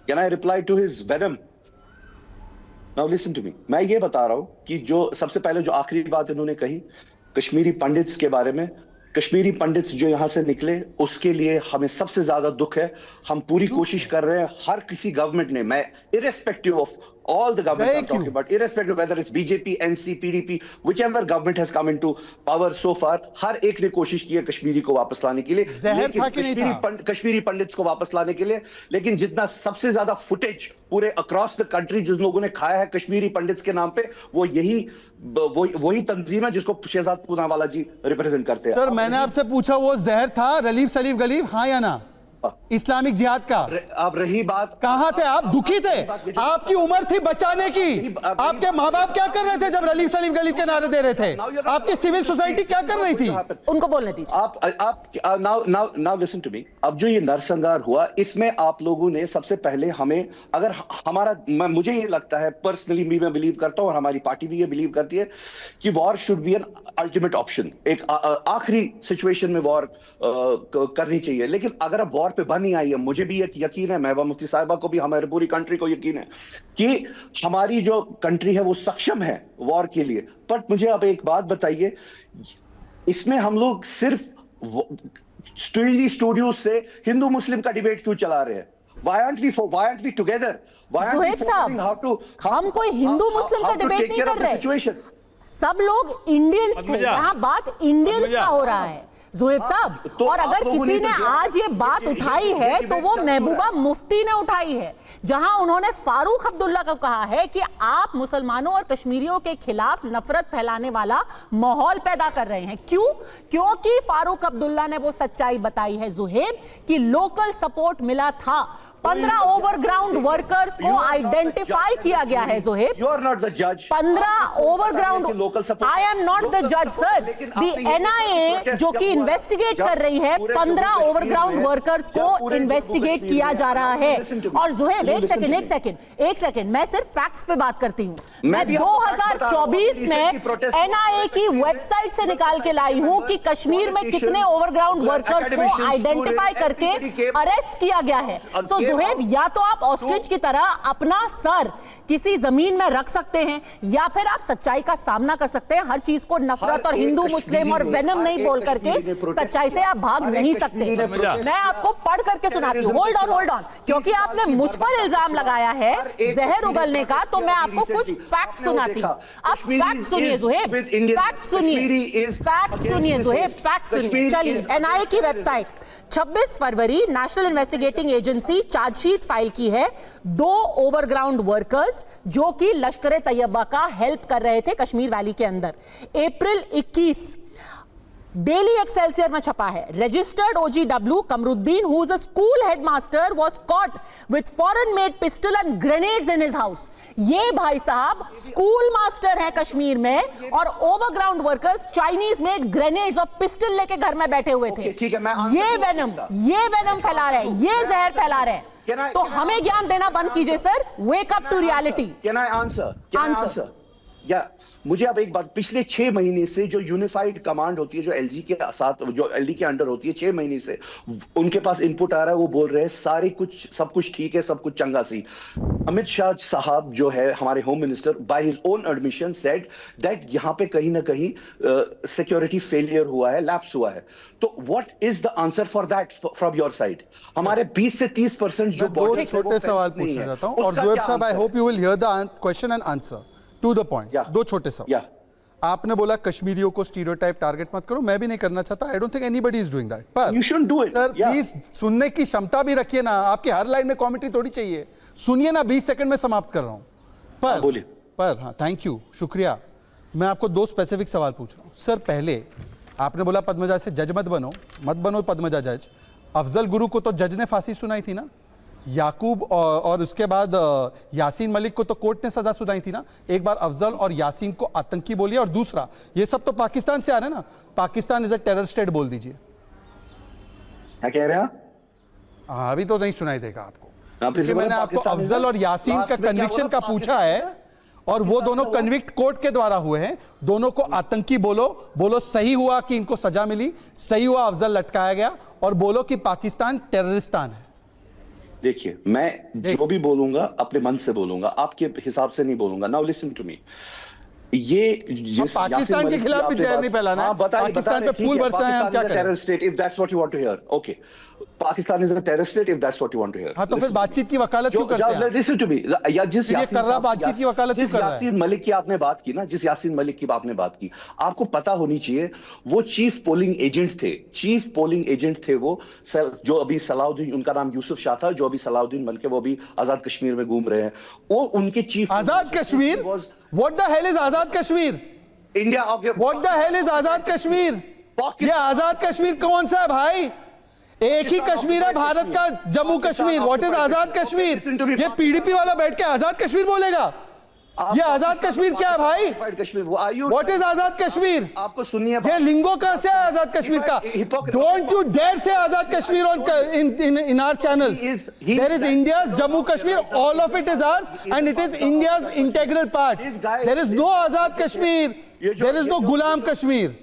Can I reply to his venom? Now listen to me, मैं ये बता रहा हूं कि जो सबसे पहले जो आखिरी बात इन्होंने कही कश्मीरी पंडित्स के बारे में, कश्मीरी पंडित्स जो यहां से निकले उसके लिए हमें सबसे ज्यादा दुख है। हम पूरी कोशिश कर रहे हैं, हर किसी गवर्नमेंट ने, मैं irrespective of all the governments I'm talking about, irrespective of whether it's BJP, NC, PDP, whichever government has come into power so far, हर एक ने कोशिश की है कश्मीरी को वापस लाने के लिए, कश्मीरी पंडित्स को वापस लाने के लिए, लेकिन जितना सबसे ज्यादा फुटेज पूरे अक्रॉस द कंट्री जिस लोगों ने खाया है कश्मीरी पंडित्स के नाम पे, वो वही तंजीम है जिसको शहजाद पूनावाला जी रिप्रेजेंट करते हैं। सर मैंने आपसे पूछा वो जहर था रलीफ सलीफ गलीफ, हाँ या ना? इस्लामिक जिहाद का। अब रही बात, कहां थे आप? दुखी थे? आपकी उम्र थी बचाने की। आपके माँ बाप क्या कर रहे थे जब रलीफ सलीफ गलीफ के नारे दे रहे थे? आपकी सिविल सोसाइटी क्या कर रही थी? उनको बोलने दीजिए। आप नाउ लिसन टू मी। अब जो ये नरसंहार हुआ, इसमें आप लोगों ने सबसे पहले हमें, अगर हमारा, मुझे ये लगता है पर्सनली, मैं बिलीव करता हूं और हमारी पार्टी भी ये बिलीव करती है कि war should be an ultimate option, एक आखिरी सिचुएशन में वॉर करनी चाहिए। लेकिन अगर अब वॉर पे बन ही आई है, मुझे भी यकीन है, महबूबा मुफ्ती साहिबा को भी, हमारी पूरी कंट्री को यकीन है कि हमारी जो कंट्री है वो सक्षम है वॉर के लिए। पर मुझे अब एक बात बताइए, इसमें हम लोग सिर्फ स्टूडियो से हिंदू मुस्लिम का डिबेट क्यों चला रहे हैं? Why aren't we together? Zuhaib साहब, हम कोई हिंदू मुस्लिम का डिबेट नहीं कर रहे, सब लोग इंडियंस थे, यहाँ बात इंडियंस का हो रहा है ज़ुहैब साहब। तो और अगर किसी ने आज ये बात उठाई है तो वो महबूबा मुफ्ती ने उठाई है, जहां उन्होंने फारूक अब्दुल्ला को कहा है कि आप मुसलमानों और कश्मीरियों के खिलाफ नफरत फैलाने वाला माहौल पैदा कर रहे हैं। क्यों? क्योंकि फारूक अब्दुल्ला ने वो सच्चाई बताई है ज़ुहैब कि लोकल सपोर्ट मिला था। 15 ओवरग्राउंड वर्कर्स को आइडेंटिफाई किया गया है Zuhaib. 15 overground, I am not the जज सर, द NIA जो कि इन्वेस्टिगेट कर रही है, 15 ओवरग्राउंड वर्कर्स को इन्वेस्टिगेट किया जा रहा है। और ज़ुहैब एक सेकंड, मैं सिर्फ फैक्ट्स पे बात करती हूं। मैं 2024 में NIA की वेबसाइट से निकाल के लाई हूं कि कश्मीर में कितने ओवरग्राउंड वर्कर्स को आइडेंटिफाई करके अरेस्ट किया गया है। तो ज़ुहैब, या तो आप ऑस्ट्रिच की तरह अपना सर किसी जमीन में रख सकते हैं, या फिर आप सच्चाई का सामना कर सकते हैं। हर चीज को नफरत और हिंदू मुस्लिम और वेनम नहीं बोल करके सच्चाई से आप भाग नहीं सकते। मैं आपको पढ़ करके सुनाती हूँ। होल्ड ऑन, क्योंकि आपने मुझ पर इल्जाम लगाया है जहर उगलने का, तो मैं आपको कुछ फैक्ट सुनाती हूँ। आप फैक्ट सुनिए ज़ुहैब, फैक्ट सुनिए ज़ुहैब, फैक्ट सुनिए। चलिए, NIA की वेबसाइट 26 फरवरी national investigating agency chargesheet file की है। 2 ओवरग्राउंड वर्कर्स जो कि लश्कर तैयबा का हेल्प कर रहे थे कश्मीर वैली के अंदर। अप्रैल 21 डेली एक्सेल्सियर में छपा है, registered OGW Kamruddin who is a school headmaster was caught with foreign made pistol and grenades in his house. ये भाई साहब स्कूल मास्टर हैं कश्मीर में, और overground workers Chinese made grenades और पिस्टल लेके घर में बैठे हुए थे। ये वेनम फैला रहे हैं, ये जहर फैला रहे हैं। तो हमें ज्ञान देना बंद कीजिए sir, wake up to reality. Can I answer? या मुझे अब एक बात, पिछले 6 महीने से जो यूनिफाइड कमांड होती है, जो LG के साथ, जो LD के अंडर होती है, 6 महीने से उनके पास इनपुट आ रहा है, वो बोल रहे हैं सब कुछ ठीक है, सब कुछ चंगा सी। अमित शाह साहब जो है हमारे home minister, by his own admission said that यहां पे कहीं ना कहीं सिक्योरिटी फेलियर हुआ है, लैप्स हुआ है। तो what is the answer for that from your side? हमारे 20 से 30% जो दो छोटे सवाल पूछना चाहता हूं, और ज़ुहैब साहब, I hope you will hear the question and answer to the point. दो छोटे सवाल। आपने बोला कश्मीरियों को स्टीरियोटाइप टारगेट मत करो, मैं भी नहीं करना चाहता, I don't think anybody is doing that, पर you should do it sir. Please सुनने की क्षमता भी रखिए ना, आपकी हर लाइन में कमेंट्री थोड़ी चाहिए, सुनिए ना। 20 सेकंड में समाप्त कर रहा हूं, पर हाँ, थैंक यू, शुक्रिया। मैं आपको 2 स्पेसिफिक सवाल पूछ रहा हूं। सर, पहले आपने बोला पद्मजा से जज मत बनो पद्मजा जज। अफजल गुरु को तो जज ने फांसी सुनाई थी ना, याकूब और उसके बाद यासीन मलिक को तो कोर्ट ने सजा सुनाई थी ना। एक बार अफजल और यासीन को आतंकी बोलिए, और दूसरा, ये सब तो पाकिस्तान से आ रहे हैं ना, Pakistan is a terror state बोल दीजिए। क्या कह रहे हैं? हाँ, अभी तो नहीं सुनाई देगा आपको, क्योंकि मैंने आपको अफजल और यासीन का कन्विक्शन का पूछा है, और वो दोनों कन्विक्ट कोर्ट के द्वारा हुए हैं। दोनों को आतंकी बोलो सही हुआ कि इनको सजा मिली, सही हुआ अफजल लटकाया गया, और बोलो कि पाकिस्तान टेररिस्तान है। देखिए, मैं जो भी बोलूंगा अपने मन से बोलूंगा, आपके हिसाब से नहीं बोलूंगा। Now listen to me. ये पाकिस्तान के खिलाफ भी जहर नहीं फैलाना है। पाकिस्तान पे फूल बरसाएं, हम क्या करें? Terrorist state, if that's what you want to hear, okay. Pakistan is a terrorist state if that's what you want to hear. हाँ, तो फिर बातचीत की वकालत क्यों करते हैं? लिसन टू मी, या जिस बातचीत की वकालत क्यों कर रहा है? यासीन मलिक की आपने बात की ना, जिस यासीन मलिक की आपने बात की, आपको पता होनी चाहिए वो चीफ पोलिंग एजेंट थे। चीफ पोलिंग एजेंट थे वो, जो अभी सलाउद्दीन, उनका नाम यूसुफ शाह था, जो अभी सलाउद्दीन बन के वो अभी आजाद कश्मीर में घूम रहे हैं। वो उनके चीफ। Azad Kashmir? What the hell is Azad Kashmir? India. What the hell is Azad Kashmir? ये आजाद कश्मीर कौन सा है भाई? एक ही कश्मीर है भारत का, जम्मू कश्मीर। What is Azad Kashmir? ये पीडीपी वाला बैठ के आजाद कश्मीर बोलेगा? ये आजाद कश्मीर क्या है भाई? What is Azad Kashmir? आपको सुनिए, ये लिंगो कहां से है आजाद कश्मीर का? Don't you dare say Azad Kashmir on in our channels. There is India's Jammu Kashmir, all of it is ours and it is India's integral part. There is no Azad Kashmir, there is no Ghulam Kashmir,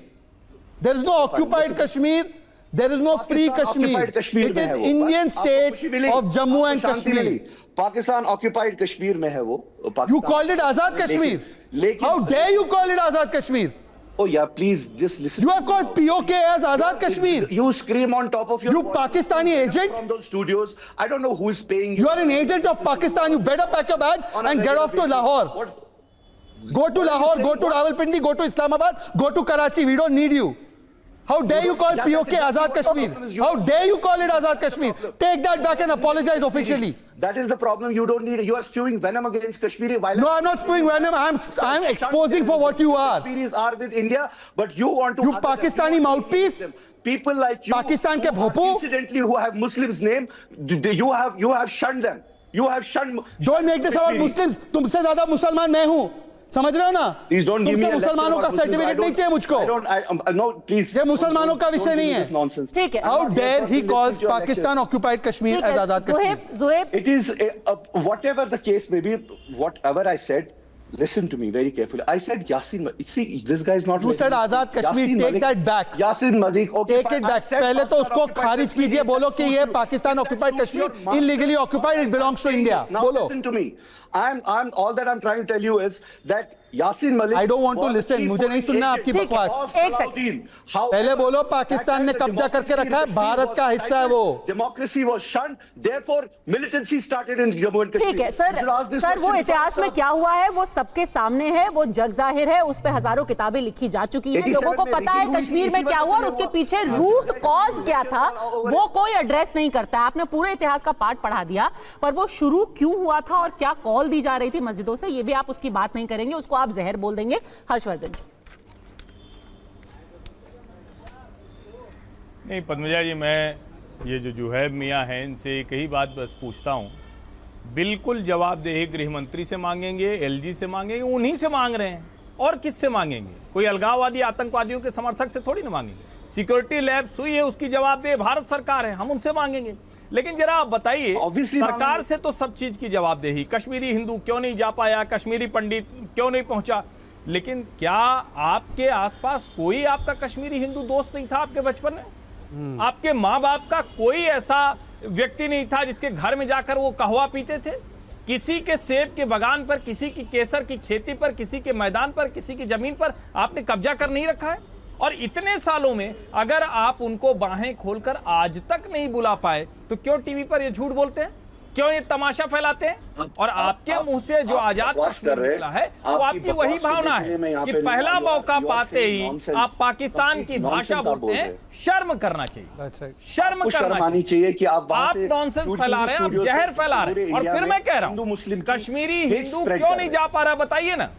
there is no occupied Kashmir, there is no free Kashmir. It is Indian state of Jammu and Kashmir. Pakistan occupied Kashmir में है वो। You called it Azad Kashmir. How dare you call it Azad Kashmir? Oh yeah, please just listen. You have called POK as Azad Kashmir. You scream on top of your. You Pakistani agent. From those studios, I don't know who is paying you. You are an agent of Pakistan. You better pack your bags and get off to Lahore. Go to Lahore. Go to Rawalpindi. Go to Islamabad. Go to Karachi. We don't need you. How dare you call POK Azad Kashmir? How dare you call it Azad Kashmir? Take that back and apologize officially. That is the problem. You don't need it. You are spewing venom against Kashmiri violence. No, I'm not spewing venom. I'm exposing for what you are. Kashmiris are with India, but you want to. You Pakistani mouthpiece. People like you. Pakistan ke bhopu. Incidentally, who have Muslims' name, you have shunned them. You have shunned. Don't make this about Muslims. तुमसे ज़्यादा मुसलमान मैं हूँ. समझ रहे हो ना? तुमसे मुसलमानों का सर्टिफिकेट नहीं चाहिए मुझको। ये मुसलमानों का विषय नहीं है। ठीक है। How dare he calls Pakistan occupied Kashmir as Azad Kashmir? Zoeb, it is whatever the case may be, whatever I said. Listen to me very carefully. I said Yasin. See, this guy is not. You said Azad Kashmir. Take that back. Yasin Malik. Okay. Take it back. पहले तो उसको खारिज कीजिए, बोलो कि ये Pakistan occupied Kashmir, illegally occupied, it belongs to India. Now बोलो. listen to me. I'm all that I'm trying to tell you is that Yasin Malik. I don't want to listen. मुझे नहीं सुनना आपकी बकवास। एक सेकंड। पहले बोलो पाकिस्तान ने कब्जा करके रखा है, भारत का हिस्सा है वो। Democracy was shunned. Therefore, militancy started in Jammu and Kashmir. ठीक है सर वो इतिहास में क्या हुआ है वो सबके सामने है, वो जग जाहिर है, उस पे हजारों किताबें लिखी जा चुकी हैं, लोगों को पता है कश्मीर में क्या हुआ और उसके पीछे रूट कॉज क्या था वो कोई एड्रेस नहीं करता है। आपने पूरे इतिहास का पाठ पढ़ा दिया, पर वो शुरू क्यों हुआ था और क्या कॉल दी जा रही थी मस्जिदों से, ये भी आप उसकी बात नहीं करेंगे, उसको आप जहर बोल देंगे। हर्षवर्धन नहीं पद्मजा जी, मैं ये जो जुहैब मियाँ हैं इनसे एक ही बात बस पूछता हूँ, बिल्कुल जवाबदेही गृह मंत्री से मांगेंगे, एलजी से मांगेंगे, उन्हीं से मांग रहे हैं और किससे मांगेंगे? कोई अलगाववादी आतंकवादियों के समर्थक से थोड़ी ना मांगेंगे। सिक्योरिटी लैब हुई है, उसकी जवाबदेही भारत सरकार है, हम उनसे मांगेंगे। लेकिन जरा आप बताइए, सरकार से तो सब चीज की जवाबदेही, कश्मीरी हिंदू क्यों नहीं जा पाया, कश्मीरी पंडित क्यों नहीं पहुंचा, लेकिन क्या आपके आसपास कोई आपका कश्मीरी हिंदू दोस्त नहीं था आपके बचपन में? आपके माँ बाप का कोई ऐसा व्यक्ति नहीं था जिसके घर में जाकर वो कहवा पीते थे? किसी के सेब के बागान पर, किसी की केसर की खेती पर, किसी के मैदान पर, किसी की जमीन पर आपने कब्जा कर नहीं रखा है? और इतने सालों में अगर आप उनको बाहें खोलकर आज तक नहीं बुला पाए तो क्यों टीवी पर ये झूठ बोलते हैं, क्यों ये तमाशा फैलाते हैं? और आपके मुंह से जो आजाद कश्मीर निकला है वो आपकी वही भावना है कि पहला मौका पाते ही आप पाकिस्तान की भाषा बोलते हैं। शर्म करना चाहिए, शर्म करना चाहिए कि आप नॉनसेंस फैला रहे हैं, आप जहर फैला रहे हैं। और फिर मैं कह रहा हूँ, कश्मीरी हिंदू क्यों नहीं जा पा रहा, बताइए ना।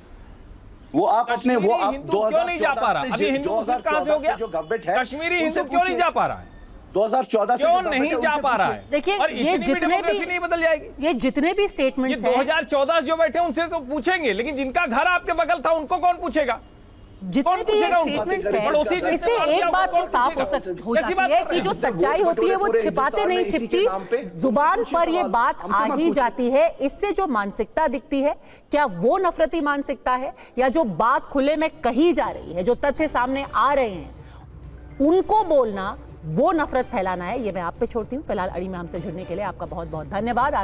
वो आप अपने वो आप हिंदू क्यों नहीं जा पा रहा? अभी हिंदू मुस्लिम कहां से हो गया? कश्मीरी हिंदू क्यों नहीं जा पा रहा है? 2014 क्यों नहीं जा पा रहा है? देखिए, ये जितने भी नहीं बदल जाएगी, ये जितने भी स्टेटमेंट्स हैं, 2014 जो बैठे उनसे तो पूछेंगे, लेकिन जिनका घर आपके बगल था उनको कौन पूछेगा? जितने भी स्टेटमेंट्स हैं, इससे एक बात तो साफ हो जाती है कि जो सच्चाई होती है वो छिपाते नहीं छिपती, जुबान पर ये बात आ ही जाती है। इससे जो मानसिकता दिखती है, क्या वो नफरती मानसिकता है या जो बात खुले में कही जा रही है, जो तथ्य सामने आ रहे हैं उनको बोलना वो नफरत फैलाना है, ये मैं आप पे छोड़ती हूँ। फिलहाल अड़ी में हमसे जुड़ने के लिए आपका बहुत बहुत धन्यवाद।